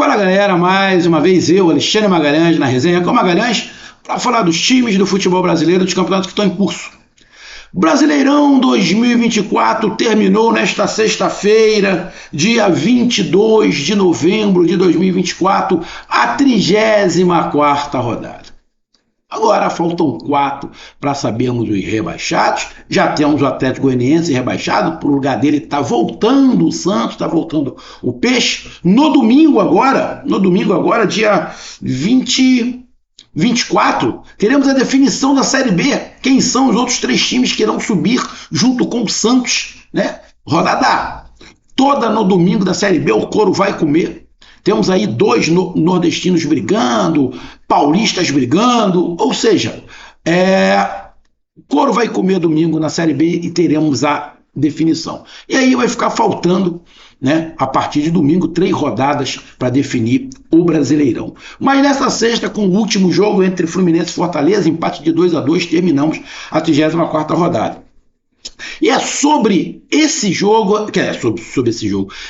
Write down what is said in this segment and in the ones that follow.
Fala galera, mais uma vez eu, Alexandre Magalhães, na resenha com Magalhães, para falar dos times do futebol brasileiro, dos campeonatos que estão em curso. Brasileirão 2024 terminou nesta sexta-feira, dia 22 de novembro de 2024, a 34ª rodada. Agora faltam 4 para sabermos os rebaixados. Já temos o Atlético Goianiense rebaixado, para o lugar dele está voltando o Santos, está voltando o Peixe. No domingo agora, dia 24, teremos a definição da Série B. Quem são os outros 3 times que irão subir junto com o Santos, né? Rodada toda no domingo da Série B, o couro vai comer. Temos aí 2 nordestinos brigando, paulistas brigando, ou seja, o couro vai comer domingo na Série B e teremos a definição. E aí vai ficar faltando, né, a partir de domingo, 3 rodadas para definir o Brasileirão. Mas nessa sexta, com o último jogo entre Fluminense e Fortaleza, empate de 2-2, terminamos a 34ª rodada. E é sobre esse jogo,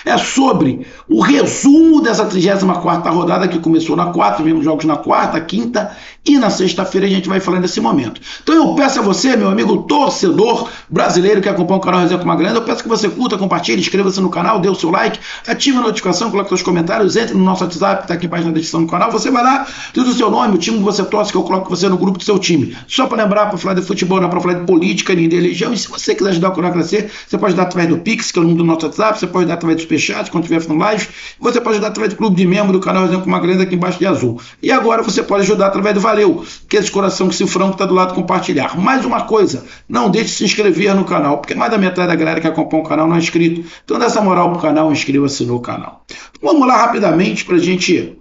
é sobre o resumo dessa 34ª rodada que começou na quarta, vimos jogos na quarta, quinta e na sexta-feira a gente vai falando nesse momento. Então eu peço a você, meu amigo torcedor brasileiro que acompanha o canal Resenha com Magalhães, eu peço que você curta, compartilhe, inscreva-se no canal, dê o seu like, ative a notificação, coloque seus comentários, entre no nosso WhatsApp, que está aqui embaixo na descrição do canal, você vai lá, diz o seu nome, o time que você torce, que eu coloco você no grupo do seu time. Só para lembrar, para falar de futebol, não é para falar de política, nem de religião, e se você quiser ajudar o canal a crescer, você pode dar através do Pix, que é o número do nosso WhatsApp, você pode dar através do Superchat, quando estiver fazendo live, você pode ajudar através do clube de membro do canal Resenha com Magalhães, aqui embaixo de azul. E agora você pode ajudar através do Valeu, que é esse coração que se franco está do lado de compartilhar. Mais uma coisa, não deixe de se inscrever no canal, porque mais da metade da galera que acompanha o canal não é inscrito. Então dá essa moral pro canal, inscreva-se no canal. Vamos lá rapidamente para a gente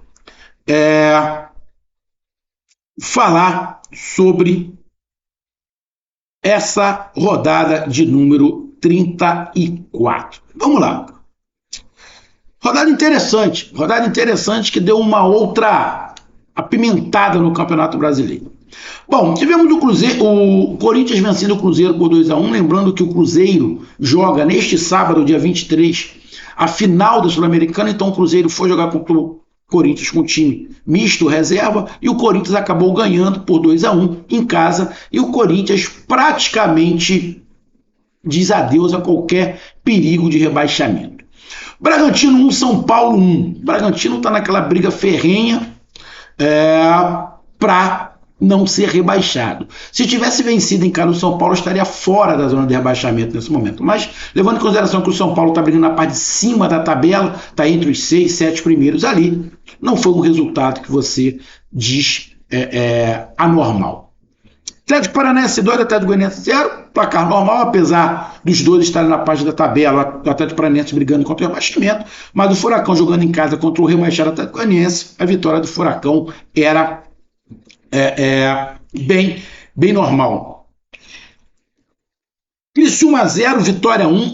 falar sobre essa rodada de número 34. Vamos lá. Rodada interessante que deu uma outra apimentada no Campeonato Brasileiro. Bom, tivemos o Corinthians vencendo o Cruzeiro por 2-1, lembrando que o Cruzeiro joga neste sábado, dia 23, a final da Sul-Americana, então o Cruzeiro foi jogar contra o Corinthians com time misto, reserva, e o Corinthians acabou ganhando por 2-1 em casa, e o Corinthians praticamente diz adeus a qualquer perigo de rebaixamento. Bragantino 1, São Paulo 1. Bragantino está naquela briga ferrenha para não ser rebaixado. Se tivesse vencido em casa o São Paulo, estaria fora da zona de rebaixamento nesse momento. Mas, levando em consideração que o São Paulo está brigando na parte de cima da tabela, está entre os 6, 7 primeiros ali, não foi um resultado que você diz anormal. Atlético Paranaense 2, Atlético Goianiense 0, placar normal, apesar dos dois estarem na parte da tabela, o Atlético Paranaense brigando contra o rebaixamento, mas o Furacão jogando em casa contra o rebaixado Atlético Goianiense, a vitória do Furacão era bem normal. Criciúma 0, Vitória 1,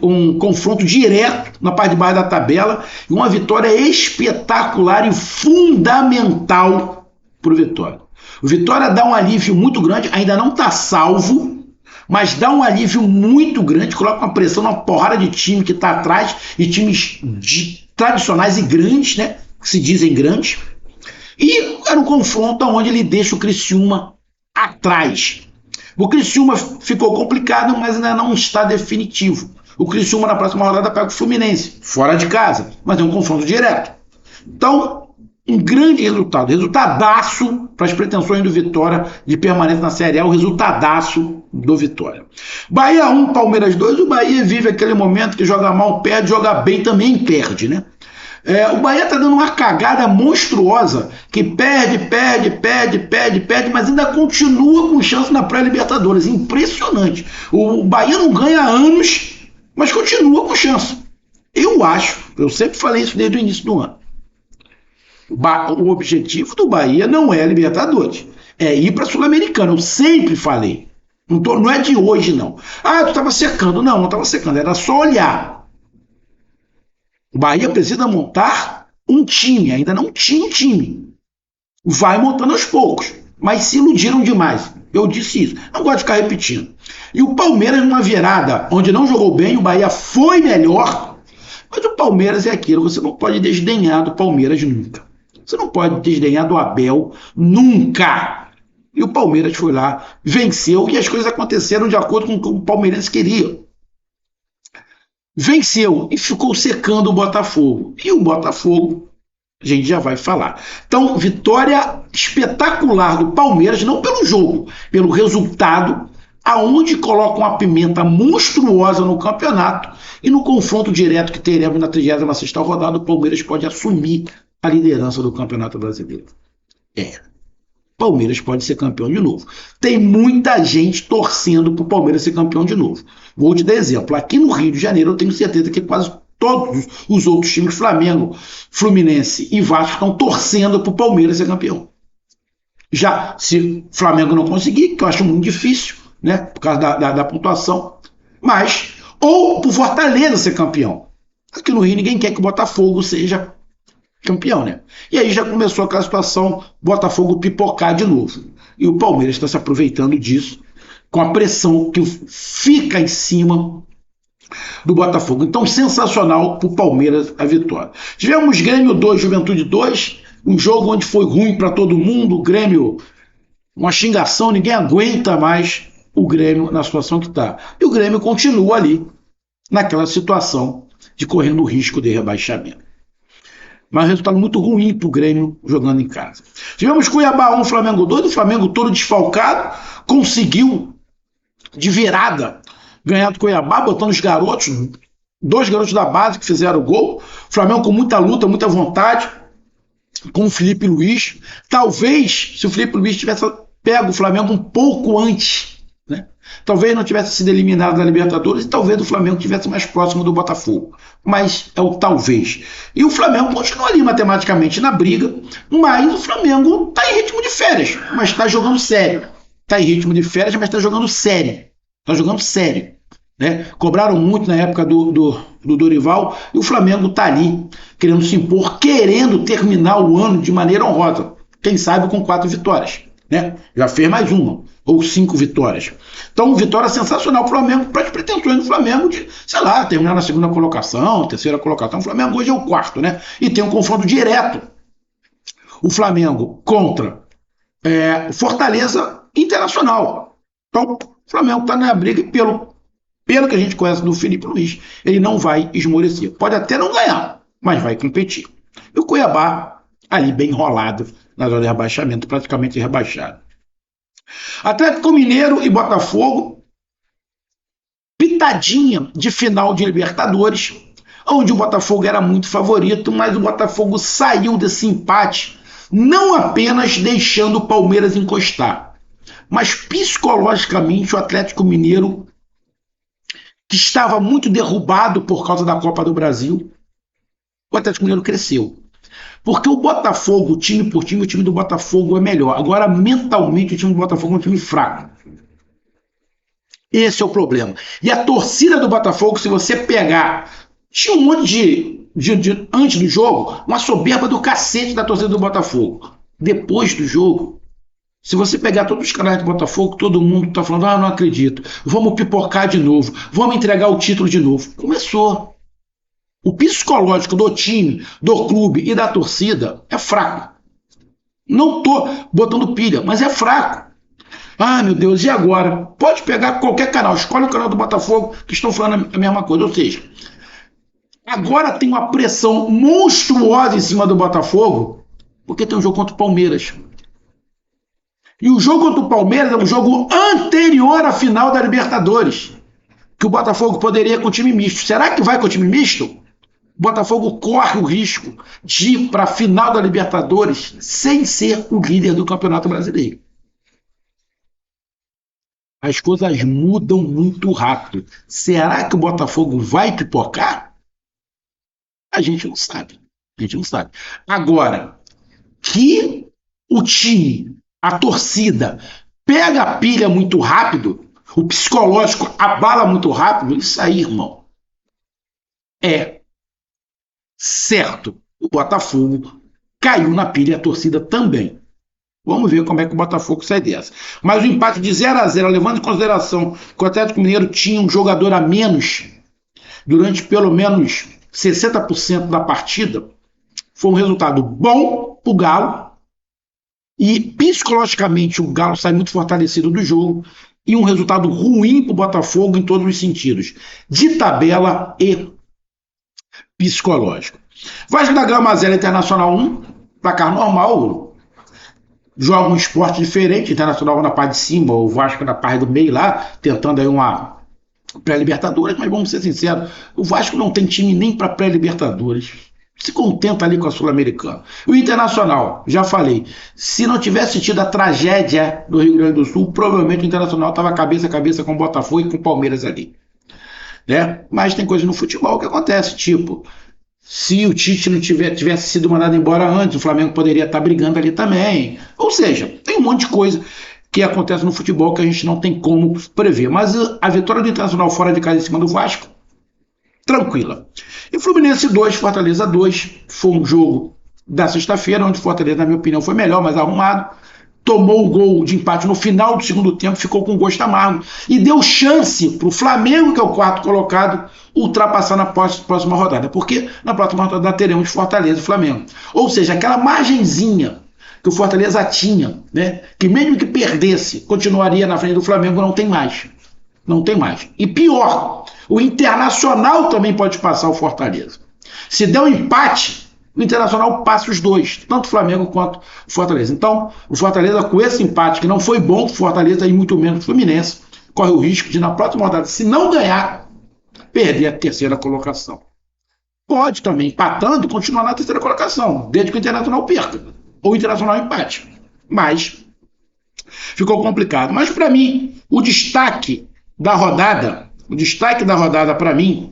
um confronto direto na parte de baixo da tabela e uma vitória espetacular e fundamental para o Vitória. O Vitória dá um alívio muito grande, ainda não está salvo, mas dá um alívio muito grande, coloca uma pressão numa porrada de time que está atrás, e times tradicionais e grandes, né, que se dizem grandes. E era um confronto onde ele deixa o Criciúma atrás. O Criciúma ficou complicado, mas ainda não está definitivo. O Criciúma na próxima rodada pega o Fluminense, fora de casa, mas é um confronto direto. Então, um grande resultadaço para as pretensões do Vitória de permanência na Série A, o resultadaço do Vitória. Bahia 1, Palmeiras 2, o Bahia vive aquele momento que joga mal, perde, joga bem, também perde, né? O Bahia está dando uma cagada monstruosa, que perde, mas ainda continua com chance na pré-Libertadores. Impressionante. O Bahia não ganha há anos, mas continua com chance. Eu sempre falei isso desde o início do ano. O objetivo do Bahia não é a Libertadores, é ir para a Sul-Americana. Eu sempre falei. Não é de hoje, não. Tu estava secando. Não estava secando, era só olhar. O Bahia precisa montar um time, ainda não tinha um time. Vai montando aos poucos, mas se iludiram demais. Eu disse isso, não gosto de ficar repetindo. E o Palmeiras, numa virada onde não jogou bem, o Bahia foi melhor, Mas o Palmeiras é aquilo, você não pode desdenhar do Palmeiras nunca. Você não pode desdenhar do Abel nunca. E o Palmeiras foi lá, venceu e as coisas aconteceram de acordo com o que o palmeirense queria. Venceu e ficou secando o Botafogo. E o Botafogo, a gente já vai falar. Então, vitória espetacular do Palmeiras, não pelo jogo, pelo resultado, aonde coloca uma pimenta monstruosa no campeonato e no confronto direto que teremos na 36ª rodada, o Palmeiras pode assumir a liderança do Campeonato Brasileiro. Palmeiras pode ser campeão de novo. Tem muita gente torcendo para o Palmeiras ser campeão de novo. Vou te dar exemplo. Aqui no Rio de Janeiro, eu tenho certeza que quase todos os outros times, Flamengo, Fluminense e Vasco, estão torcendo para o Palmeiras ser campeão. Já se o Flamengo não conseguir, que eu acho muito difícil, né, por causa da pontuação, mas, ou para o Fortaleza ser campeão. Aqui no Rio ninguém quer que o Botafogo seja campeão, né? E aí já começou aquela situação, Botafogo pipocar de novo. E o Palmeiras está se aproveitando disso, com a pressão que fica em cima do Botafogo. Então, sensacional para o Palmeiras a vitória. Tivemos Grêmio 2, Juventude 2, um jogo onde foi ruim para todo mundo, o Grêmio, uma xingação, ninguém aguenta mais o Grêmio na situação que está. E o Grêmio continua ali, naquela situação de correndo o risco de rebaixamento. Mas um resultado muito ruim para o Grêmio jogando em casa. Tivemos Cuiabá 1, Flamengo 2, o Flamengo todo desfalcado, conseguiu de virada ganhar do Cuiabá, botando os garotos, 2 garotos da base que fizeram o gol, o Flamengo com muita luta, muita vontade, com o Felipe Luiz. Talvez, se o Felipe Luiz tivesse pego o Flamengo um pouco antes, né? Talvez não tivesse sido eliminado da Libertadores e talvez o Flamengo estivesse mais próximo do Botafogo. Mas é o talvez. E o Flamengo continua ali matematicamente na briga, mas o Flamengo está em ritmo de férias, mas está jogando sério. Está em ritmo de férias, mas está jogando sério. Está jogando sério. Né? Cobraram muito na época do Dorival e o Flamengo está ali, querendo se impor, querendo terminar o ano de maneira honrosa. Quem sabe com 4 vitórias. Né? Já fez mais uma, ou 5 vitórias. Então, vitória sensacional para o Flamengo, para as pretensões do Flamengo de, sei lá, terminar na 2ª colocação, 3ª colocação. O Flamengo hoje é o 4º, né? E tem um confronto direto. O Flamengo contra Fortaleza Internacional. Então, o Flamengo está na briga e pelo que a gente conhece do Felipe Luiz, ele não vai esmorecer. Pode até não ganhar, mas vai competir. E o Cuiabá, ali bem enrolado, na zona de rebaixamento, praticamente rebaixado. Atlético Mineiro e Botafogo, pitadinha de final de Libertadores, onde o Botafogo era muito favorito, mas o Botafogo saiu desse empate, não apenas deixando o Palmeiras encostar, mas psicologicamente o Atlético Mineiro, que estava muito derrubado por causa da Copa do Brasil, o Atlético Mineiro cresceu. Porque o Botafogo, time por time, o time do Botafogo é melhor. Agora, mentalmente, o time do Botafogo é um time fraco. Esse é o problema. E a torcida do Botafogo, se você pegar... Tinha um monte antes do jogo, uma soberba do cacete da torcida do Botafogo. Depois do jogo, se você pegar todos os canais do Botafogo, todo mundo está falando, não acredito, vamos pipocar de novo, vamos entregar o título de novo. Começou. O psicológico do time, do clube e da torcida é fraco. Não estou botando pilha, mas é fraco. Ah, meu Deus, e agora? Pode pegar qualquer canal, escolhe o canal do Botafogo, que estão falando a mesma coisa. Ou seja, agora tem uma pressão monstruosa em cima do Botafogo, porque tem um jogo contra o Palmeiras. E o jogo contra o Palmeiras é um jogo anterior à final da Libertadores, que o Botafogo poderia ir com o time misto. Será que vai com o time misto? O Botafogo corre o risco de ir para a final da Libertadores sem ser o líder do Campeonato Brasileiro. As coisas mudam muito rápido. Será que o Botafogo vai pipocar? A gente não sabe. A gente não sabe. Agora, que o time, a torcida, pega a pilha muito rápido, o psicológico abala muito rápido, isso aí, irmão, é certo. O Botafogo caiu na pilha e a torcida também. Vamos ver como é que o Botafogo sai dessa. Mas o empate de 0-0, levando em consideração que o Atlético Mineiro tinha um jogador a menos durante pelo menos 60% da partida, foi um resultado bom para o Galo, e psicologicamente o Galo sai muito fortalecido do jogo, e um resultado ruim para o Botafogo em todos os sentidos, de tabela e psicológico. Vasco da Gama 0, Internacional 1, placar normal, joga um esporte diferente, Internacional na parte de cima, o Vasco na parte do meio lá, tentando aí uma pré-Libertadores, mas vamos ser sinceros, o Vasco não tem time nem para pré-Libertadores, se contenta ali com a Sul-Americana. O Internacional, já falei, se não tivesse tido a tragédia do Rio Grande do Sul, provavelmente o Internacional estava cabeça a cabeça com o Botafogo e com o Palmeiras ali, né? Mas tem coisas no futebol que acontece, tipo, se o Tite não tivesse sido mandado embora antes, o Flamengo poderia estar brigando ali também. Ou seja, tem um monte de coisa que acontece no futebol que a gente não tem como prever. Mas a vitória do Internacional fora de casa em cima do Vasco, tranquila. E Fluminense 2, Fortaleza 2, foi um jogo da sexta-feira, onde Fortaleza, na minha opinião, foi melhor, mais arrumado. Tomou o gol de empate no final do segundo tempo, ficou com gosto amargo. E deu chance para o Flamengo, que é o quarto colocado, ultrapassar na próxima rodada. Porque na próxima rodada teremos Fortaleza e Flamengo. Ou seja, aquela margenzinha que o Fortaleza tinha, né, que mesmo que perdesse, continuaria na frente do Flamengo, não tem mais. Não tem mais. E pior, o Internacional também pode passar o Fortaleza. Se der um empate, o Internacional passa os dois, tanto o Flamengo quanto o Fortaleza. Então, o Fortaleza, com esse empate, que não foi bom para o Fortaleza e muito menos o Fluminense, corre o risco de, na próxima rodada, se não ganhar, perder a terceira colocação. Pode também, empatando, continuar na terceira colocação, desde que o Internacional perca, ou o Internacional empate. Mas ficou complicado. Mas, para mim, o destaque da rodada para mim,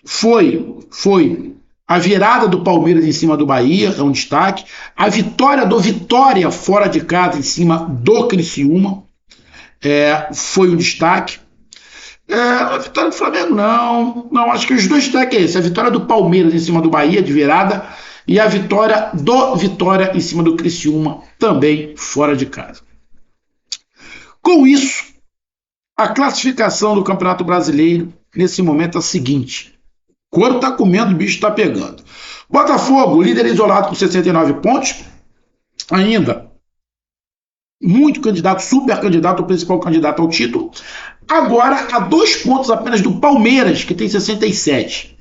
foi a virada do Palmeiras em cima do Bahia, é um destaque. A vitória do Vitória fora de casa em cima do Criciúma, foi um destaque. A vitória do Flamengo, não, acho que os dois destaques é esse. A vitória do Palmeiras em cima do Bahia, de virada, e a vitória do Vitória em cima do Criciúma, também fora de casa. Com isso, a classificação do Campeonato Brasileiro, nesse momento, é a seguinte. Quando tá comendo, o bicho tá pegando. Botafogo, líder isolado com 69 pontos. Ainda, muito candidato, super candidato, o principal candidato ao título. Agora, a 2 pontos apenas do Palmeiras, que tem 67.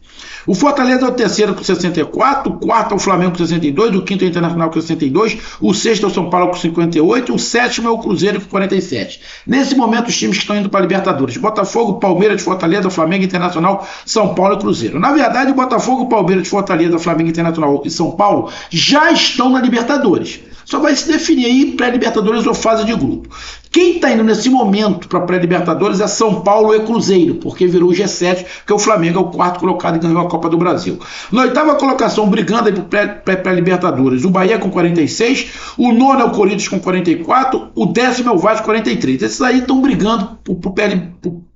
O Fortaleza é o terceiro com 64, o quarto é o Flamengo com 62, o quinto é o Internacional com 62, o sexto é o São Paulo com 58, o sétimo é o Cruzeiro com 47. Nesse momento, os times que estão indo para a Libertadores: Botafogo, Palmeiras, Fortaleza, Flamengo, Internacional, São Paulo e Cruzeiro. Na verdade, Botafogo, Palmeiras, Fortaleza, Flamengo, Internacional e São Paulo já estão na Libertadores. Só vai se definir aí pré-Libertadores ou fase de grupo. Quem está indo nesse momento para pré-Libertadores é São Paulo e Cruzeiro, porque virou o G7, porque o Flamengo é o quarto colocado e ganhou a Copa do Brasil. Na oitava colocação, brigando aí para pré-Libertadores, o Bahia com 46, o nono é o Corinthians com 44, o décimo é o Vasco com 43. Esses aí estão brigando por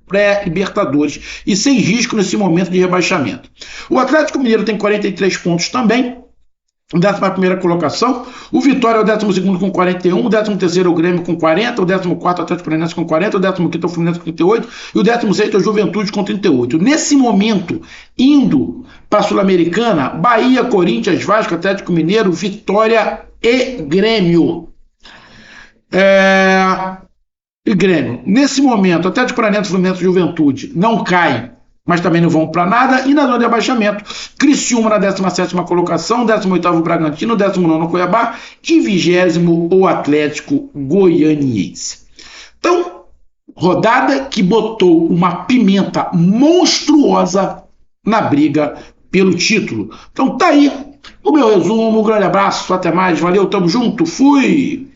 pré-Libertadores e sem risco nesse momento de rebaixamento. O Atlético Mineiro tem 43 pontos também, 11ª colocação. O Vitória é o 12º com 41, o 13º é o Grêmio com 40, o 14º é o Atlético Paranaense com 40, o 15º é o Fluminense com 38 e o 16º é o Juventude com 38. Nesse momento, indo para a Sul-Americana, Bahia, Corinthians, Vasco, Atlético Mineiro, Vitória e Grêmio. E Grêmio. Nesse momento, Atlético Paranaense, Fluminense e Juventude não caem, mas também não vão para nada. E na zona de abaixamento, Criciúma na 17ª colocação, 18º Bragantino, 19º Cuiabá e 20º o Atlético Goianiense. Então, rodada que botou uma pimenta monstruosa na briga pelo título. Então tá aí o meu resumo, um grande abraço, até mais, valeu, tamo junto, fui!